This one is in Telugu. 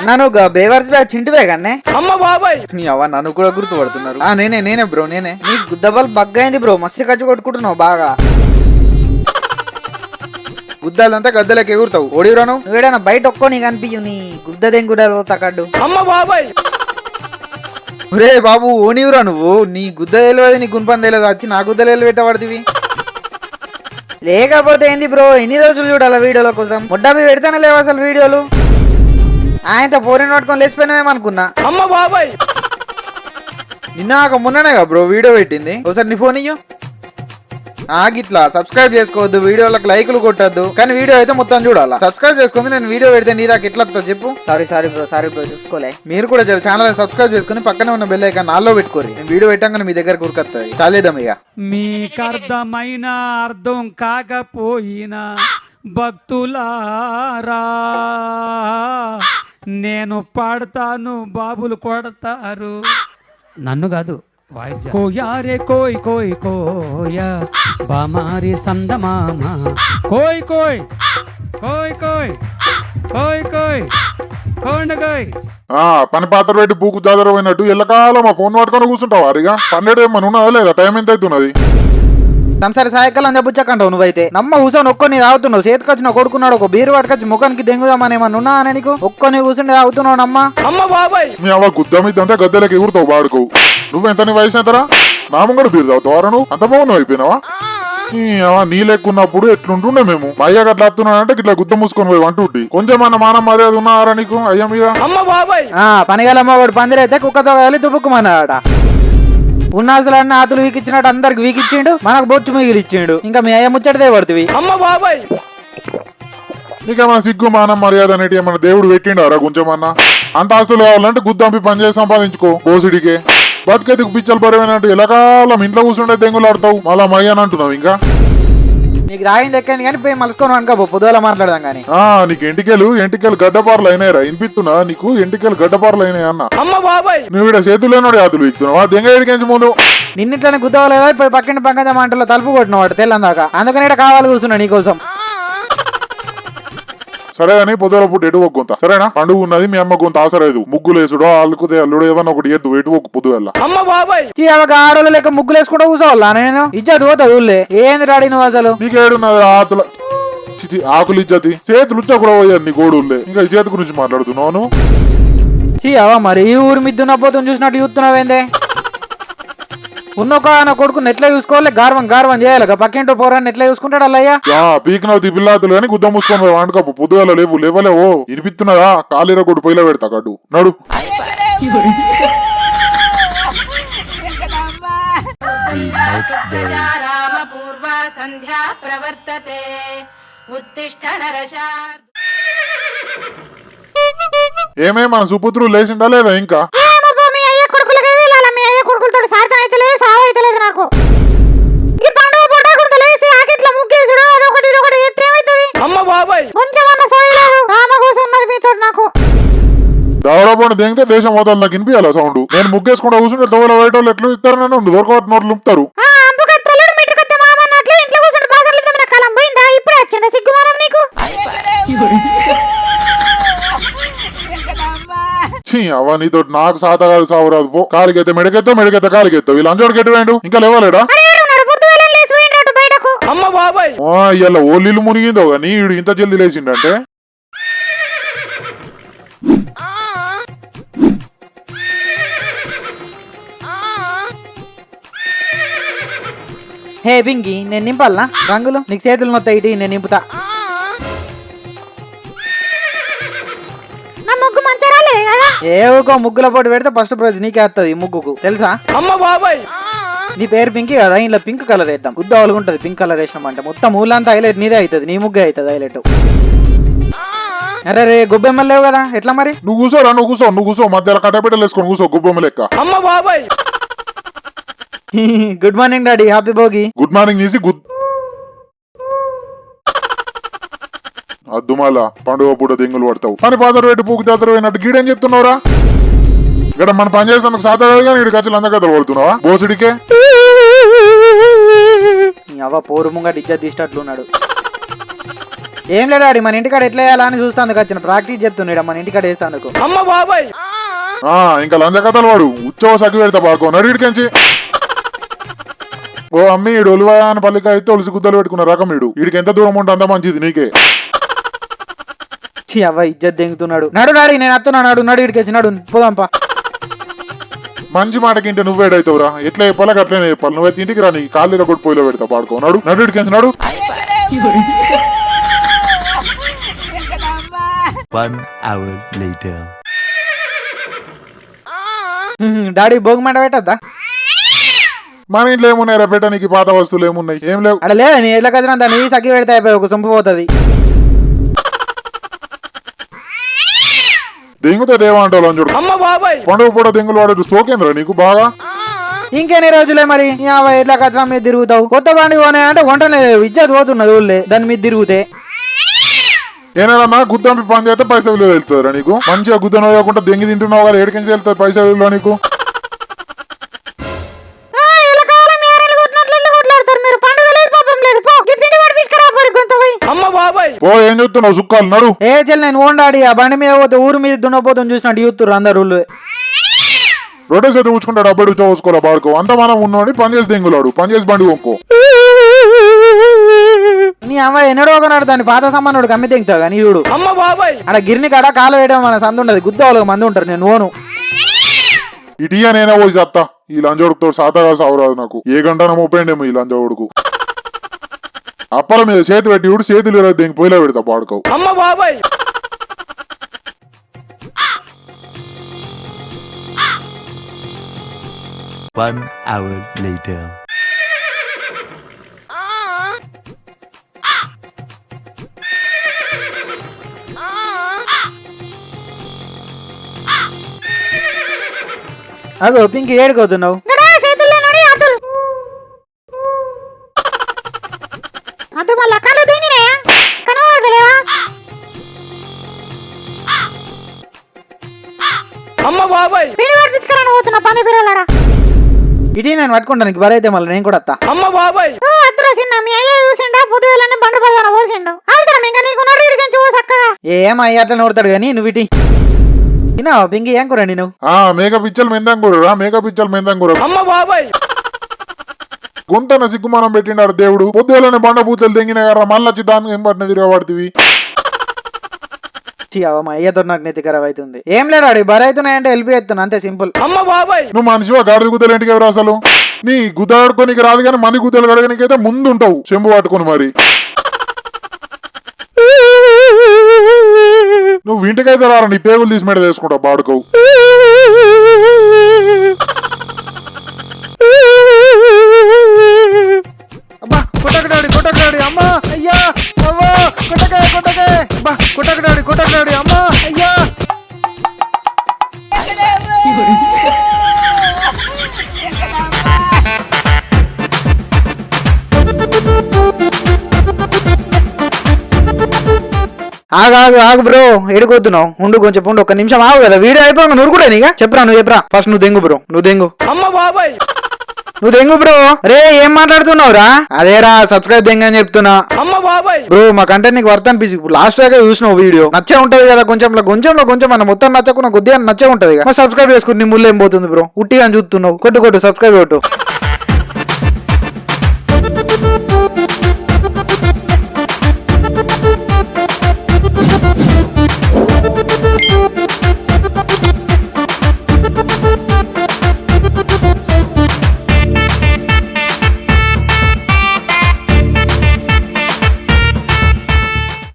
నన్ను బేవర్స్ బ్యాచ్ చింటువే కన్నే అమ్మ బాబాయ్ నీ అవ్వ నన్ను కూడా గుర్తుపడుతున్నారు. నేనే బ్రో నేనే. నీ గుద్దబాల్ బగ్గైంది బ్రో, మస్తు ఖర్చు కొట్టుకుంటున్నావు బాగా. గుద్దాలంతా గద్దలకి ఎగురుతావు. ఓడిరాను నువ్వేడన్నా బయట ఒక్కో నీకు అనిపించు నీ గుద్దదేం కూడా తగ్గడ్డు. అమ్మ బాబాయ్ రే బాబు ఓనివురా నువ్వు. నీ గుద్ద తెలియదు నీ గుంపని తెలియదు, వచ్చి నా గుద్ద తెలియదు పెట్టబడుతుంది. లేకపోతే ఏంది బ్రో, ఎన్ని రోజులు చూడాల వీడియోల కోసం? ముడ్డాబి పెడతానే లేవు అసలు వీడియోలు. ఆయనతో పోరిని పట్టుకొని లేచిపోయినామేమనుకున్నా. అమ్మ బాబాయ్ నిన్న మొన్ననే బ్రో వీడియో పెట్టింది. ఒకసారి నీ ఫోన్ ఇయ్యు. గిట్లా సబ్స్క్రైబ్ చేసుకోవద్దు, వీడియోలకు లైకులు కొట్టద్దు, కానీ వీడియో అయితే మొత్తం చూడాలా. సబ్స్క్రైబ్ చేసుకుంది నేను వీడియో పెడితే నీ దాకా ఎట్లా చెప్పు. సారీ బ్రో చూసుకోలే. మీరు కూడా ఛానల్ సబ్స్క్రైబ్ చేసుకుని పక్కనే ఉన్న బెల్ ఐకాన్ నాలో పెట్టుకోరి. నేను వీడియో పెట్టాక మీ దగ్గర ఉరుకొస్తుంది. చాలేద్దాం ఇక. మీకర్థమైన అర్థం కాకపోయినా భక్తులారా నేను పాడతాను, బాబులు కొడతారు. నన్ను కాదు, కోయారే కోయ్ కోయ్ కోయ బామారి సందమామ కోయ్ కోయ్ కోయ్ కోయ్ కోయ్ కోయ్ కోయ్. పని పాత్ర పెట్టి పూకు జాతర పోయినట్టు ఎల్లకాలం ఆ ఫోన్ పట్టుకొని కూర్చుంటావు. అరిగా పన్నెండు ఏమన్నా ఉన్నదా లేదా? టైం ఎంత అవుతున్నది? సరే సాయకాలం చెప్పుచ్చాకంటావు నువ్వైతే. నమ్మ కూర్చొని ఒక్కొని తాగుతున్నావు. చేతికొచ్చిన కొడుకున్నాడు ఒక బీరు పట్టుకొచ్చి ముఖానికి దెంగుదామని ఏమన్నా ఉన్నా అని నీకు ఒక్కొని కూర్చుండి తాగుతున్నావు నమ్మ. అమ్మ బాబాయ్ మీ అవ్వ గుద్ద మీదంతా గద్దెలకి ఎగురుతావు బాడుకో. నువ్వెంత నీ వయసు ఎంతరా? నామంగడు బీరు తాగుతావారా నువ్వు? అంత బాగున్నావు అయిపోయినావా? నీ లెక్కున్నప్పుడు ఎట్లుంటుండే మేము. మా అయ్య గట్లా వస్తున్నాడంటే ఇట్లా గుద్ద మూసుకొని పోయి అంటుంటి. కొంచెం మన మానం మర్యాద ఉన్నారా నీకు అయ్య మీద? అమ్మ బాబాయ్ పనిగలమ్మ ఒకటి పందిరైతే కుక్కతో కలిసి తుప్పుకుమన్నాడట. ఉన్న అసలు అన్న ఆతులు వీకిచ్చినట్టు అందరికి వీకిచ్చిండు, మనకు బొచ్చు మిగిలిచ్చిండు. ఇంకా మీ అయ్య ముచ్చటదే పడుతుంది. అమ్మ బాబాయ్ నీకేమన్నా సిగ్గు మానం మర్యాద అనేటి ఏమన్నా దేవుడు పెట్టిండారా కొంచెమన్నా? అంత ఆస్తులు కావాలంటే గుద్దంపి పని చేసి సంపాదించుకో బోసుడికే. బతికెతికి పిచ్చలు పడిపోయినట్టు ఎలాకాలం ఇంట్లో కూర్చుంటే దెంగులు ఆడతావు, మళ్ళా మయ్యని అంటున్నావు. ఇంకా నీకు రాయింది ఎక్కింది కానీ పోయి మలుసుకొని అనుకో పొద్దులా మాట్లాడదాం కానీ. నీకు ఎంటికలు గడ్డపార్లు అయినాయిరా? వినిపిస్తున్నా నీకు? ఎంటికలు గడ్డపార్లు అయినాయి అన్న. అమ్మ బాబాయ్ నువ్వు ఇక్కడ చేతుల్లోనోడు ఆతులు ఇస్తున్నావా? దెంగ ఎడికించి ముందు నిన్నిట్లనే గుద్దవలేదా? పోయి పక్కన పంకజ మంటలో తలుపు కొట్టిన వాడు తెల్లందాకా. అందుకని ఇక్కడ కావాలి కూర్చున్నా నీకోసం. సరే అని పొద్దుల పుట్టి ఎటు ఒక్కొంత సరేనా? పండుగ ఉన్నది, మీ అమ్మ కొంత ఆసరేదు. ముగ్గులేసుడో అల్లుకుతే అల్లుడు ఏమన్నా ఒకటి ఎద్దు ఎటు ఒక్క పొద్దుగల. అమ్మ బాబాయ్ ఆడోళ్ళు లెక్క ముగ్గులు వేసుకుంటూ కూర్చోవాలా? నేను ఇజ్జత్ పోతుంది ఊళ్ళే. ఏంది డాడీ నువ్వు అసలు? నీకేడున్నది ఆతుల ఆకులు ఇజ్జతి? చేతులు ఉచ్చా కూడా పోయారు నీ గోడులే. ఇంకా ఇజ్జత్ గురించి మాట్లాడుతున్నావు నువ్వు? మరి ఈ ఊరు మీద దున్నపోతుని చూసినట్టు చూస్తున్నావేందే? ఉన్నొక కొడుకుని ఎట్లా చూసుకోవాలి? గార్వం చేయాలి. పక్కింటో పోరాన్ని ఎట్లా చూసుకుంటాడు అల్లయ్యా? పీకినవు పిల్లాతులు కానీ గుద్ద మూసుకొని వండుకప్పు పొద్దుగల లేవలేవో ఇనిపిస్తున్నదా? కాలీర కొడు పొయ్యిలో పెడతా కట్టు నడు. ఏమే మన సుపుత్రులు లేచిండా లేదా ఇంకా? నాకు ఈ పండుగ పూట కొంత లేసి ఆకెట్ల ముగ్గేసుడు అదొకటి ఇదొకటి ఎత్తే ఏమైతది? అమ్మ బాబాయ్ కొంచెమన్నా సోయలేదు. రామ కోసం మీతో నాకు దవడపోండి దెంగితే దేశం మొత్తం నాకు వినిపించాల సౌండ్. నేను ముగ్గేసుకుంటా కూర్చుంటే దోవల బయట వాళ్ళు ఎట్లా ఇస్తారు? నన్ను దొరకబట్టి నోట్లు లుంపుతారు. ఇంట్లో కూర్చుంటే బాసలు కాలం పోయిందా? ఇప్పుడే వచ్చిందా సిగ్గుమానం నీకు? అవ్వ నీతో నాకు సాతగాదు సావురాదు. పో కాలికెత్తే మెడకెత్తా కాలికెత్తావు. వీళ్ళు అంజోడికి ఎటు వేయండు? ఇంకా లేవాలేడా? అమ్మ బాబాయ్ ఇలా ఓళ్ళిల్లు మునిగిందో గానీ వీడు ఇంత జల్దీ లేచిండంటే. హే పింకి, నేను నింపాలనా రంగులు? నీకు చేతులు నొత్తాయి, ఇటు నేను నింపుతా. ఏవో ముగ్గుల పోటీ పెడితే ఫస్ట్ ప్రైజ్ నీకే వస్తుంది ముగ్గుకు, తెలుసా? అమ్మ బాబాయ్ నీ పేరు పింకి కదా, ఇంట్లో పింక్ కలర్ వేద్దాం. గుద్ద ఉంటది పింక్ కలర్ వేసినామంటే మొత్తం ఊళ్ళంతా హైలైట్ నీదే అవుతుంది. నీ ముగ్గే అవుతుంది హైలైట్. అరే రే గొబ్బెమ్మలు లేవు కదా, ఎట్లా మరి? నువ్వు కూర్చోరా, నువ్వు కూర్చో మధ్యలో కట్టబెట్టలు వేసుకొని కూర్చో గొబ్బెమ్మ లెక్క. అమ్మ బాబాయ్ good morning daddy, happy Bhogi. Good morning చేసి అద్దుమాల పండుగ పూట దెంగులు పడతావు. పని పాత్ర పెట్టి పూకు జాతర పోయినట్టు గీడేం చెప్తున్నావురా? ఇక్కడ మన పని చేస్తాను సాధారణ కానీ ఇటు ఖర్చులు అంత కథలు పడుతున్నావా బోసుడికే? అవ్వ పోరు ముంగట ఇజ్జత్ తీసేటట్లున్నాడు. ఏం లేదు డాడీ, మన ఇంటికాడ ఎట్లా వేయాలని చూస్తాందుకు వచ్చిన, ప్రాక్టీస్ చేస్తున్నాడు మన ఇంటికాడ వేస్తాందుకు. ఇంకా లంజ కథలు వాడు ఉచ్చవ సగ్గు పెడతా పాడుకో నడిడికెంచి. ఓ అమ్మి ఈడు ఒలివా అని పల్లిక అయితే ఒలిసి గుద్దలు పెట్టుకున్న రకం ఈడు. వీడికి ఎంత దూరం ఉంటే అంత మంచిది నీకే. అవ్వ ఇజ్జత్ దెంగుతున్నాడు. నడు డాడీ, నేను అత్తున్నా, నడు ఇడికి నడు పోదాంపా. మంచి మాటకింటే నువ్వేడైతావురా, ఎట్లా చెప్పాలి అట్లనే చెప్పాలి. నువ్వైతే ఇంటికి రా, నీ కాళ్ళలో కూడా పొయ్యిలో పెడతా పాడుకో. నడిడికెంచి నడు. డాడీ భోగి మంట పెట్టద్దా? మన ఇంట్లో ఏమున్నాయి పెట్టడానికి, పాత వస్తువులు ఏమున్నాయి? ఏం లేవు. అక్కడ లేదా నీ ఎట్లా కదిన దాన్ని సగ్గి పెడితే అయిపోయి ఒక సొంపు పోతుంది. దెంగుతో దేవంటావు చూడు. పండుగ పూట దెంగులు వాడు సోకేంద్ర నీకు బాగా. ఇంకెన్ని రోజులే మరి ఎట్లా కచరా మీద తిరుగుతావు? కొత్త బండి పోనే అంటే వంటనే ఇజ్జత్ పోతున్నది ఊళ్ళే దాని మీద తిరుగుతే. ఏనా గుద్దంపి పని చేస్తే పైసా విలువ వెళ్తుందిరా నీకు. మంచిగా గుద్దను వేయకుండా దెంగి తింటున్నావు కదా, ఏడికించి వెళ్తుంది పైసా విలువ నీకు. ఓ ఏం చెప్తున్నావు సుక్కాలు నడు. ఏ చెల్లి నేను ఓండాడి ఆ బండి మీద పోతే ఊరు మీద దున్నపోతుంది చూసినట్టు యూతురు అందరు ఊళ్ళు. రొట్టె చేతి ఉంచుకుంటాడు అబ్బడి చూసుకోలే బాడుకో. అంత మనం ఉన్నోడి పని చేసి దెంగులాడు, పని చేసి బండి కొనుక్కో. నీ అమ్మ ఎన్నడో ఒకనాడు దాన్ని పాత సామానుడు కమ్మి తెంగుతావు కానీ ఈడు అక్కడ గిరిని కాడ కాలు వేయడం మన సందు ఉండదు, గుద్దవాళ్ళకి మంది ఉంటారు. నేను ఓను ఇటీయా నేనే పోయి చెప్తా. ఈ లంజోడుకుతో సాతగా సావురాదు నాకు. ఏ గంటన మోపేండేమో ఈ లంజోడుకు. అప్పల మీద చేతి పెట్టి ఇడు చేతులు దీనికి పొయ్యిలో పెడతా పాడుకో. అగో పింకి ఏడుకోతున్నావు? ఇటీ నేను పట్టుకుంటాను బరైతే మళ్ళీ నేను కూడా వస్తా. ఏమయ్య అట్లా నోడతాడు కానీ నువ్వు ఇటీ తిన్నావా పింకి? ఏం కూరండి నువ్వు? మేకప్ ఇచ్చలు మెందాం కూర, మేకప్ ఇచ్చలు మెందాం కూర. గుంతన సిగ్గుమానం పెట్టినాడు దేవుడు. పొద్దుగాలనే బండ పూతలు తెంగిన కదా, మళ్ళీ వచ్చి దానికి ఏం పట్టిన తిరగబడుతుంది. మా అయ్యతో నాకు నెత్తికరవ్ అవుతుంది. ఏం లేడాడు బరైతున్నాయంటే వెళ్ళి ఎత్తున్నా అంతే సింపుల్. నువ్వు మనిషివా గాడిద గుద్దలు ఇంటికి ఎవరు అసలు? నీ గుద్ద ఆడుకోనికి రాదు కానీ మంది గుద్దలు కడగనికైతే ముందు ఉంటావు చెంబు పట్టుకుని. మరి నువ్వు ఇంటికైతే రారా, నీ పేగులు తీసి మీద వేసుకుంటావు బాడుకోవు. అబ్బా కొట్టకడాడి కొట్టకడాడి అమ్మా అయ్యా అవ్వా కొట్టకాయ కొట్టకాయ అబ్బా కొట్టకడాడి అమ్మా అయ్యా. ఆగు బ్రో, ఎడుకొద్దున్నావు ఉండు కొంచెం ఉండు, ఒక్క నిమిషం ఆగు కదా. వీడియో అయిపోయి నువ్వు కూడా నీగా చెప్పరా, నువ్వు చెప్పరా ఫస్ట్. నువ్వు దెంగు బ్రో, నువ్వు దెంగు బ్రో. రే ఏం మాట్లాడుతున్నావురా? అదేరా సబ్స్క్రైబ్ దెంగ అని చెప్తున్నా బ్రో. మా కంటెంట్ నీకు వర్త్ అనిపించి లాస్ట్ దాకా చూసినావు వీడియో, నచ్చే ఉంటది కదా. కొంచెం మన మొత్తం నచ్చకున్నా కొద్దిగా నచ్చే ఉంటది. సబ్స్క్రైబ్ చేసుకుని నీ ముళ్ళు ఏం పోతుంది బ్రో, ఉట్టిగా చూస్తున్నావు. కొట్టు సబ్స్క్రైబ్ కొట్టు.